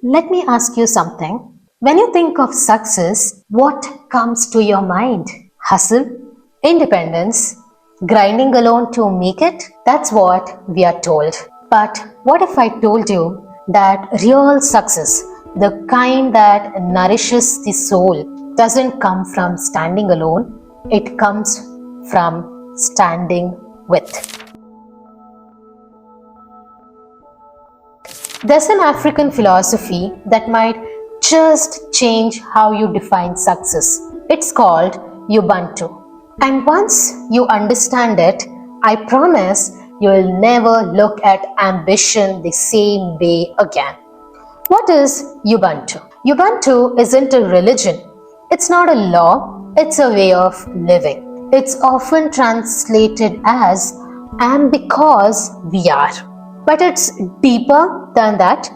Let me ask you something. When you think of success, what comes to your mind? Hustle? Independence? Grinding alone to make it? That's what we are told. But what if I told you that real success, the kind that nourishes the soul, doesn't come from standing alone, it comes from standing with. There's an African philosophy that might just change how you define success. It's called Ubuntu. And once you understand it, I promise you will never look at ambition the same way again. What is Ubuntu? Ubuntu isn't a religion. It's not a law. It's a way of living. It's often translated as "and because we are." But it's deeper than that.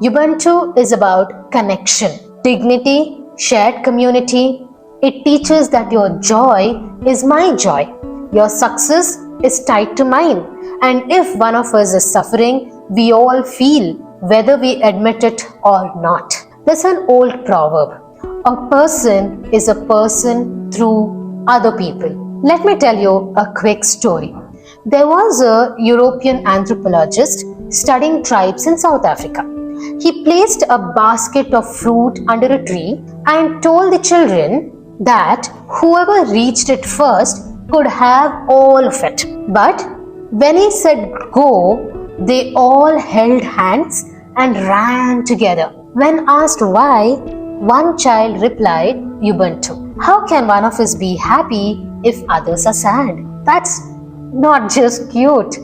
Ubuntu is about connection, dignity, shared community. It teaches that your joy is my joy. Your success is tied to mine. And if one of us is suffering, we all feel, whether we admit it or not. There's an old proverb. A person is a person through other people. Let me tell you a quick story. There was a European anthropologist studying tribes in South Africa. He placed a basket of fruit under a tree and told the children that whoever reached it first could have all of it. But when he said go, they all held hands and ran together. When asked why, one child replied, Ubuntu. How can one of us be happy if others are sad? That's not just cute,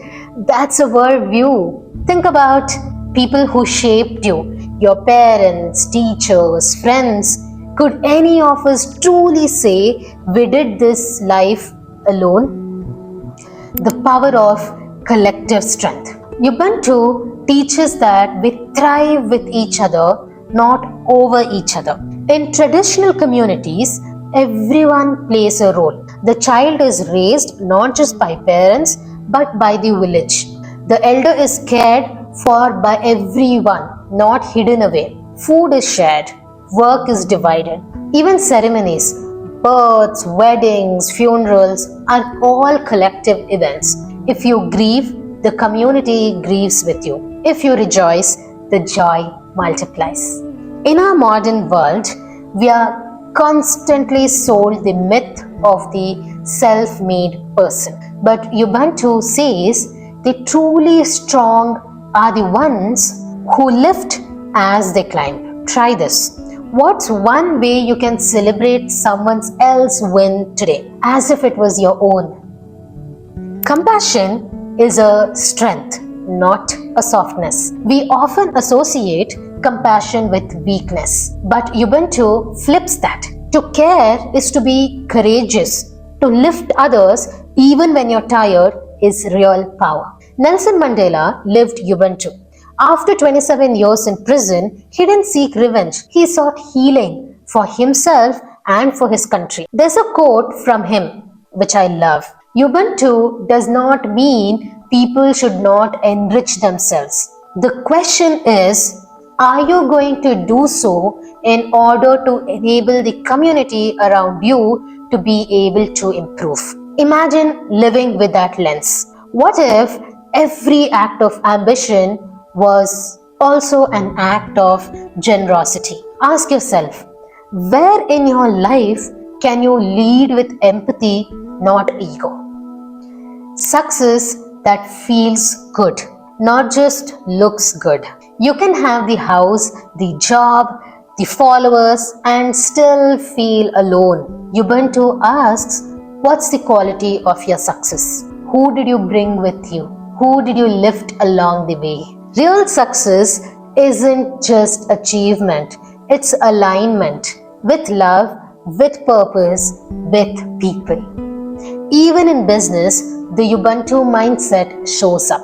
that's a worldview. Think about people who shaped you, your parents, teachers, friends. Could any of us truly say we did this life alone? The power of collective strength. Ubuntu teaches that we thrive with each other, not over each other. In traditional communities, everyone plays a role. The child is raised not just by parents but by the village. The elder is cared for by everyone, not hidden away. Food is shared, work is divided. Even ceremonies, births, weddings, funerals are all collective events. If you grieve, the community grieves with you. If you rejoice, the joy multiplies. In our modern world, we are constantly sold the myth of the self-made person. But Ubuntu says the truly strong are the ones who lift as they climb. Try this. What's one way you can celebrate someone else's win today, as if it was your own? Compassion is a strength, not a softness. We often associate compassion with weakness, but Ubuntu flips that. To care is to be courageous. To lift others even when you're tired is real power. Nelson Mandela lived Ubuntu. After 27 years in prison, he didn't seek revenge. He sought healing for himself and for his country. There's a quote from him which I love. Ubuntu does not mean people should not enrich themselves. The question is, are you going to do so in order to enable the community around you to be able to improve? Imagine living with that lens. What if every act of ambition was also an act of generosity? Ask yourself, where in your life can you lead with empathy, not ego? Success that feels good, not just looks good. You can have the house, the job, the followers and still feel alone. Ubuntu asks, what's the quality of your success? Who did you bring with you? Who did you lift along the way? Real success isn't just achievement, it's alignment with love, with purpose, with people. Even in business, the Ubuntu mindset shows up.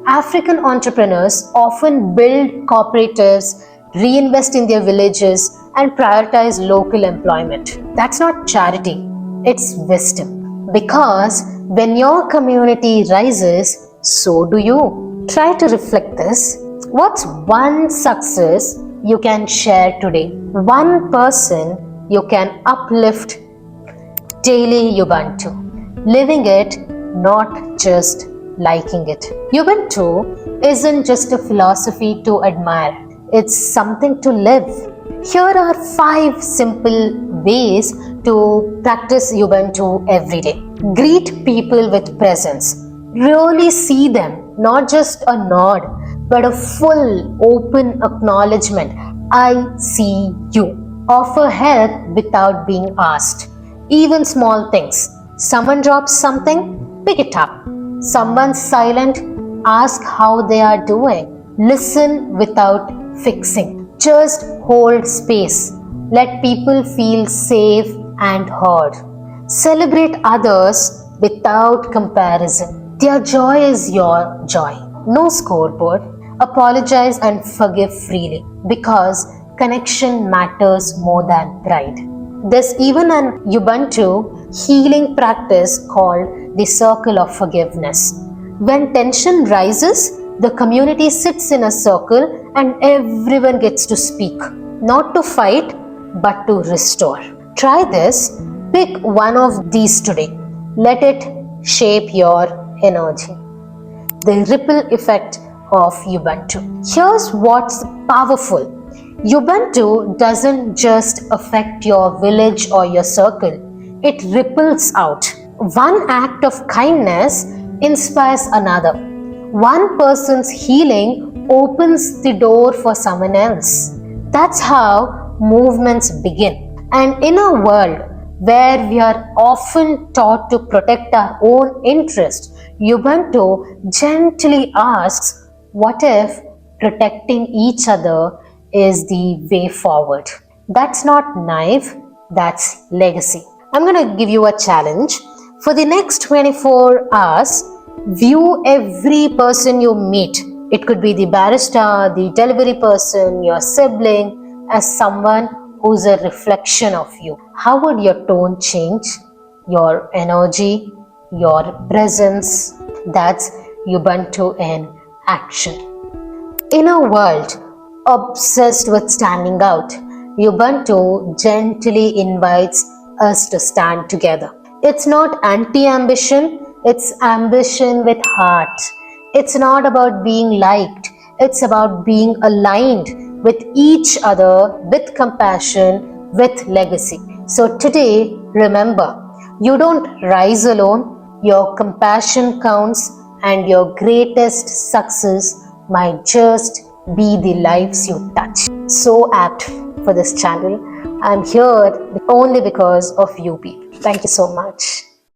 African entrepreneurs often build cooperatives, reinvest in their villages, and prioritize local employment. That's not charity, it's wisdom. Because when your community rises, so do you. Try to reflect this. What's one success you can share today. One person you can uplift daily Ubuntu. Living it, not just liking it. Ubuntu isn't just a philosophy to admire. It's something to live. Here are 5 simple ways to practice Ubuntu every day. Greet people with presence. Really see them, not just a nod, but a full, open acknowledgement. I see you. Offer help without being asked. Even small things. Someone drops something, pick it up. Someone's silent, ask how they are doing. Listen without fixing. Just hold space. Let people feel safe and heard. Celebrate others without comparison. Their joy is your joy. No scoreboard. Apologize and forgive freely because connection matters more than pride. There's even an Ubuntu healing practice called the circle of forgiveness. When tension rises, the community sits in a circle and everyone gets to speak. Not to fight, but to restore. Try this. Pick one of these today. Let it shape your energy. The ripple effect of Ubuntu. Here's what's powerful. Ubuntu doesn't just affect your village or your circle. It ripples out. One act of kindness inspires another. One person's healing opens the door for someone else. That's how movements begin. And in a world where we are often taught to protect our own interest, Ubuntu gently asks, what if protecting each other is the way forward? That's not naive, that's legacy. I'm going to give you a challenge. For the next 24 hours, view every person you meet. It could be the barista, the delivery person, your sibling, as someone who's a reflection of you. How would your tone change? Your energy, your presence. That's Ubuntu in action. In a world obsessed with standing out, Ubuntu gently invites us to stand together. It's not anti-ambition, it's ambition with heart. It's not about being liked, it's about being aligned with each other, with compassion, with legacy. So today, remember, you don't rise alone, your compassion counts, and your greatest success might just be the lives you touch. So apt for this channel. I'm here only because of you people. Thank you so much.